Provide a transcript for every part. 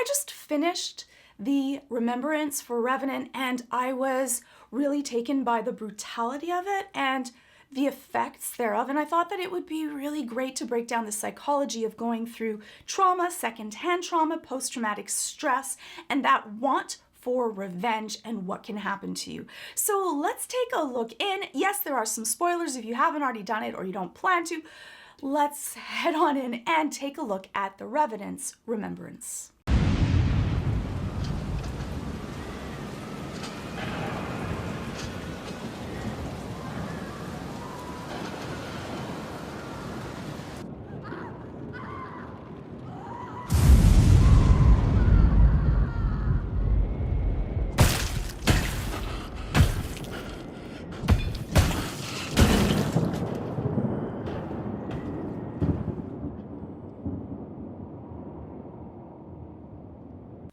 I just finished the Remembrance for Revenant, and I was really taken by the brutality of it and the effects thereof, and I thought that it would be really great to break down the psychology of going through trauma, secondhand trauma, post-traumatic stress, and that want for revenge and what can happen to you. So let's take a look in. Yes, there are some spoilers if you haven't already done it or you don't plan to. Let's head on in and take a look at the Revenant's Remembrance.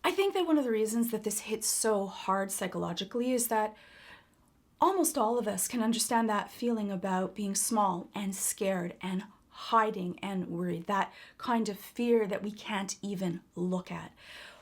I think that one of the reasons that this hits so hard psychologically is that almost all of us can understand that feeling about being small and scared and hiding and worried, that kind of fear that we can't even look at.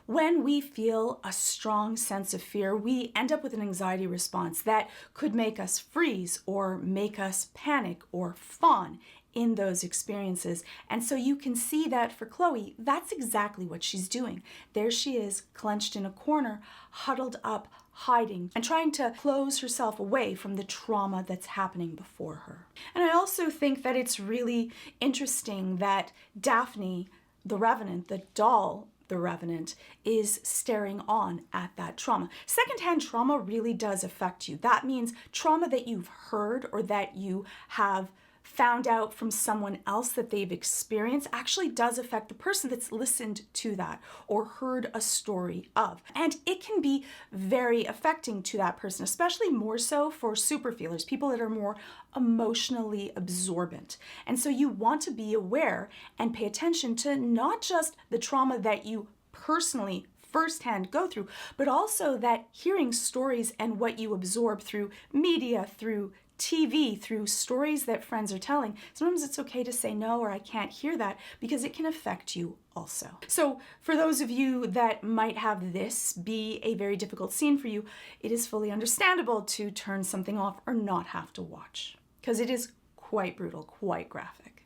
When we feel a strong sense of fear, we end up with an anxiety response that could make us freeze or make us panic or fawn in those experiences. And so you can see that for Chloe, that's exactly what she's doing. There she is, clenched in a corner, huddled up, hiding, and trying to close herself away from the trauma that's happening before her. And I also think that it's really interesting that Daphne, the Revenant, the doll, the Revenant, is staring on at that trauma. Secondhand trauma really does affect you. That means trauma that you've heard or that you have found out from someone else that they've experienced actually does affect the person that's listened to that or heard a story of. And it can be very affecting to that person, especially more so for super feelers, people that are more emotionally absorbent. And so you want to be aware and pay attention to not just the trauma that you personally firsthand go through, but also that hearing stories and what you absorb through media, through TV, through stories that friends are telling. Sometimes it's okay to say no or I can't hear that because it can affect you also. So for those of you that might have this be a very difficult scene for you, it is fully understandable to turn something off or not have to watch because it is quite brutal, quite graphic.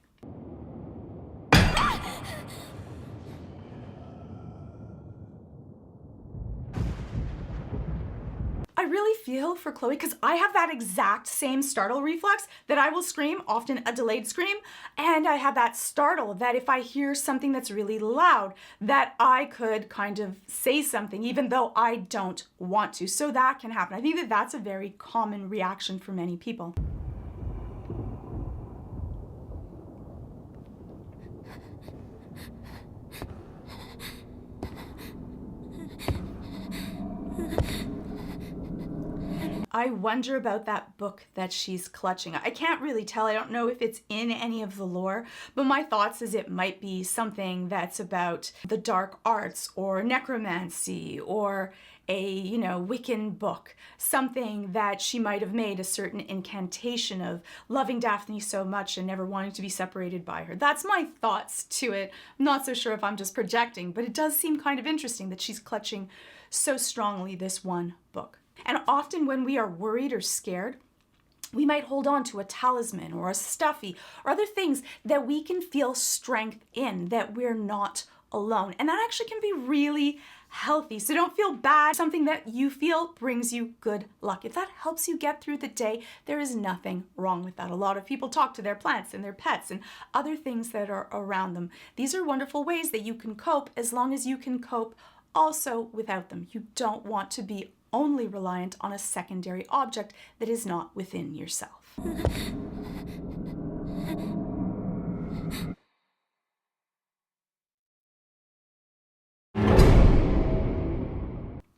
I really feel for Chloe because I have that exact same startle reflex that I will scream, often a delayed scream, and I have that startle that if I hear something that's really loud, that I could kind of say something even though I don't want to. So that can happen. I think that that's a very common reaction for many people. I wonder about that book that she's clutching. I can't really tell. I don't know if it's in any of the lore, but my thoughts is it might be something that's about the dark arts or necromancy or a, Wiccan book, something that she might have made a certain incantation of loving Daphne so much and never wanting to be separated by her. That's my thoughts to it. I'm not so sure if I'm just projecting, but it does seem kind of interesting that she's clutching so strongly this one book. And often when we are worried or scared, we might hold on to a talisman or a stuffy or other things that we can feel strength in, that we're not alone. And that actually can be really healthy. So don't feel bad. Something that you feel brings you good luck. If that helps you get through the day, there is nothing wrong with that. A lot of people talk to their plants and their pets and other things that are around them. These are wonderful ways that you can cope as long as you can cope also without them. You don't want to be only reliant on a secondary object that is not within yourself.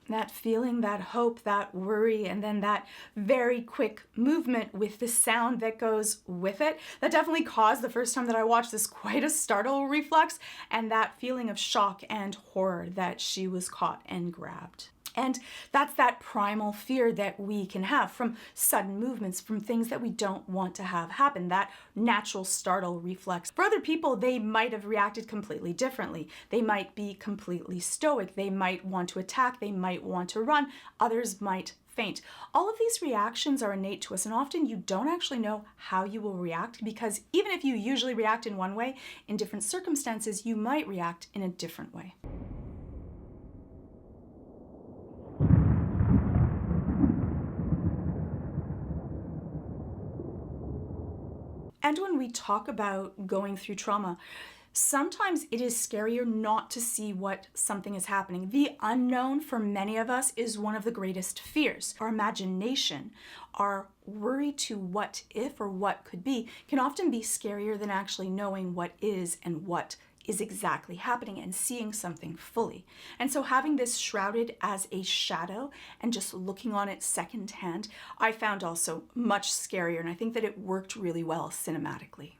That feeling, that hope, that worry, and then that very quick movement with the sound that goes with it, that definitely caused the first time that I watched this quite a startle reflex, and that feeling of shock and horror that she was caught and grabbed. And that's that primal fear that we can have from sudden movements, from things that we don't want to have happen, that natural startle reflex. For other people, they might have reacted completely differently. They might be completely stoic. They might want to attack. They might want to run. Others might faint. All of these reactions are innate to us, and often you don't actually know how you will react, because even if you usually react in one way, in different circumstances, you might react in a different way. And when we talk about going through trauma, sometimes it is scarier not to see what something is happening. The unknown for many of us is one of the greatest fears. Our imagination, our worry to what if or what could be, can often be scarier than actually knowing what is and what is exactly happening and seeing something fully. And so having this shrouded as a shadow and just looking on it secondhand, I found also much scarier, and I think that it worked really well cinematically.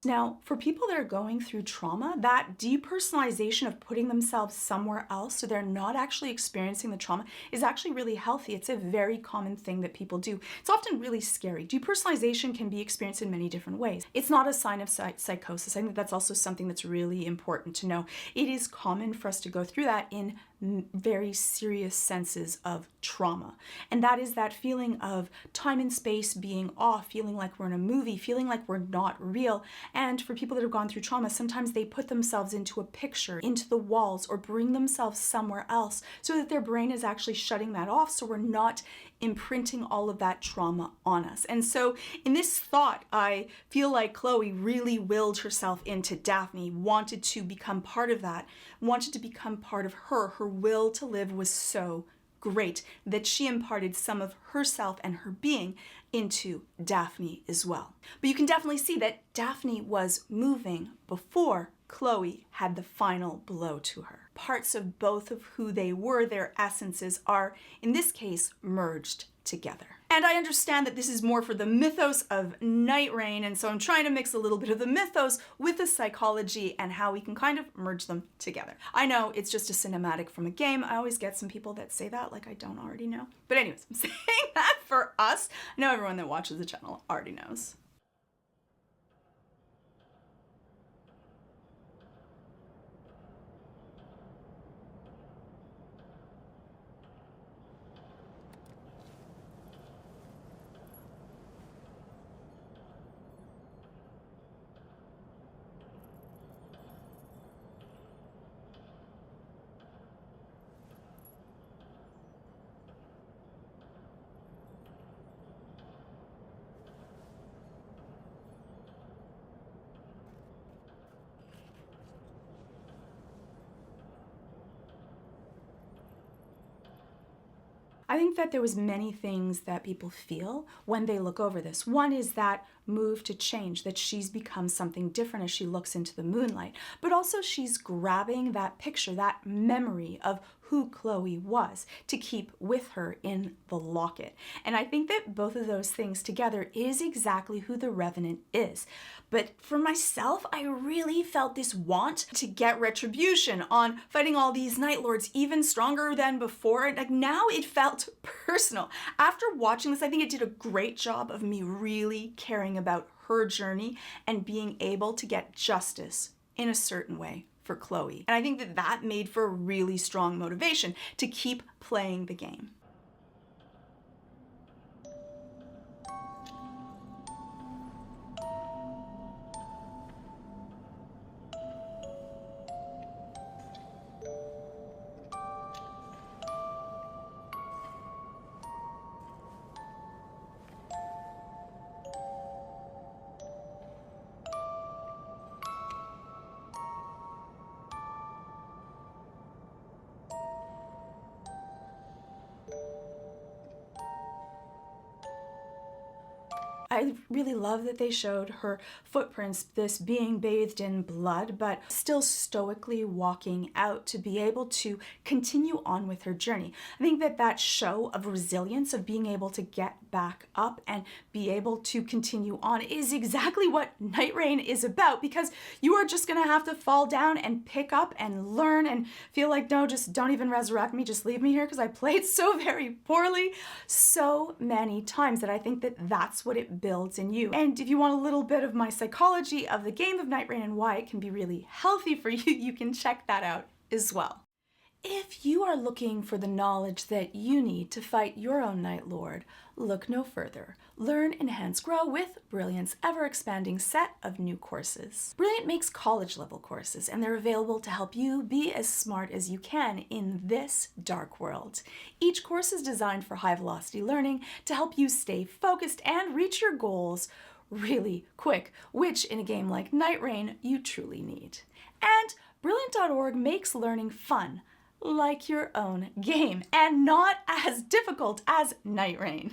Now, for people that are going through trauma, that depersonalization of putting themselves somewhere else so they're not actually experiencing the trauma is actually really healthy. It's a very common thing that people do. It's often really scary. Depersonalization can be experienced in many different ways. It's not a sign of psychosis. I think that's also something that's really important to know. It is common for us to go through that in very serious senses of trauma. And that is that feeling of time and space being off, feeling like we're in a movie, feeling like we're not real. And for people that have gone through trauma, sometimes they put themselves into a picture, into the walls, or bring themselves somewhere else so that their brain is actually shutting that off, so we're not imprinting all of that trauma on us. And so in this thought, I feel like Chloe really willed herself into Daphne, wanted to become part of that, wanted to become part of her. Her will to live was so great that she imparted some of herself and her being into Daphne as well. But you can definitely see that Daphne was moving before Chloe had the final blow to her. Parts of both of who they were, their essences, are, in this case, merged together. And I understand that this is more for the mythos of Nightreign, and so I'm trying to mix a little bit of the mythos with the psychology and how we can kind of merge them together. I know it's just a cinematic from a game. I always get some people that say that like I don't already know. But anyways, I'm saying that for us. I know everyone that watches the channel already knows. I think that there was many things that people feel when they look over this. One is that move to change, that she's become something different as she looks into the moonlight, but also she's grabbing that picture, that memory of who Chloe was to keep with her in the locket. And I think that both of those things together is exactly who the Revenant is. But for myself, I really felt this want to get retribution on fighting all these Night Lords even stronger than before. Like now it felt personal. After watching this, I think it did a great job of me really caring about her journey and being able to get justice in a certain way for Chloe. And I think that that made for a really strong motivation to keep playing the game. I really love that they showed her footprints, this being bathed in blood, but still stoically walking out to be able to continue on with her journey. I think that that show of resilience, of being able to get back up and be able to continue on, is exactly what Nightreign is about, because you are just gonna have to fall down and pick up and learn and feel like, no, just don't even resurrect me, just leave me here because I played so very poorly so many times that I think that that's what it builds in you. And if you want a little bit of my psychology of the game of Nightreign and why it can be really healthy for you, you can check that out as well. If you are looking for the knowledge that you need to fight your own Night Lord, look no further. Learn, enhance, grow with Brilliant's ever-expanding set of new courses. Brilliant makes college-level courses, and they're available to help you be as smart as you can in this dark world. Each course is designed for high-velocity learning to help you stay focused and reach your goals really quick, which in a game like Nightreign, you truly need. And Brilliant.org makes learning fun, like your own game, and not as difficult as Nightreign.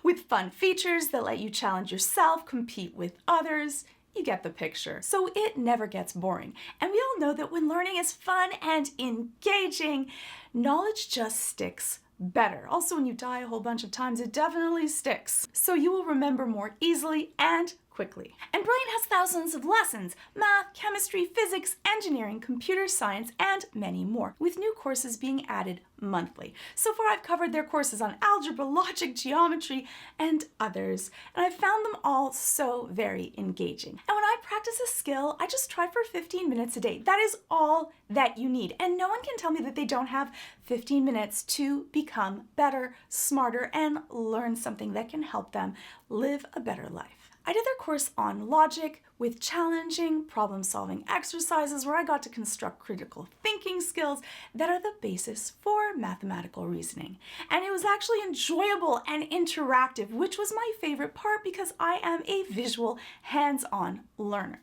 With fun features that let you challenge yourself, compete with others, you get the picture. So it never gets boring. And we all know that when learning is fun and engaging, knowledge just sticks better. Also, when you die a whole bunch of times, it definitely sticks. So you will remember more easily and quickly. And Brilliant has thousands of lessons: math, chemistry, physics, engineering, computer science, and many more, with new courses being added monthly. So far, I've covered their courses on algebra, logic, geometry, and others, and I've found them all so very engaging. And when I practice a skill, I just try for 15 minutes a day. That is all that you need. And no one can tell me that they don't have 15 minutes to become better, smarter, and learn something that can help them live a better life. I did their course on logic with challenging problem-solving exercises where I got to construct critical thinking skills that are the basis for mathematical reasoning. And it was actually enjoyable and interactive, which was my favorite part because I am a visual, hands-on learner.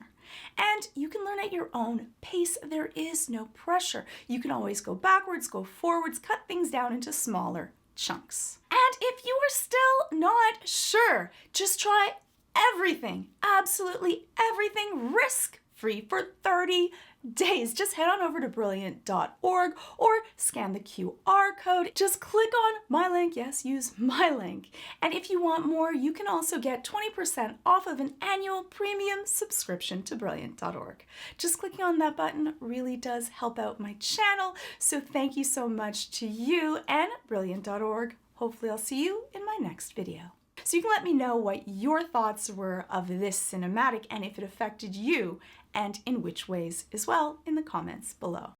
And you can learn at your own pace. There is no pressure. You can always go backwards, go forwards, cut things down into smaller chunks. And if you are still not sure, just try everything, absolutely everything, risk-free for 30 days. Just head on over to brilliant.org or scan the QR code. Just click on my link. Yes, use my link. And if you want more, you can also get 20% off of an annual premium subscription to brilliant.org. Just clicking on that button really does help out my channel. So thank you so much to you and brilliant.org. Hopefully I'll see you in my next video. So you can let me know what your thoughts were of this cinematic and if it affected you and in which ways as well in the comments below.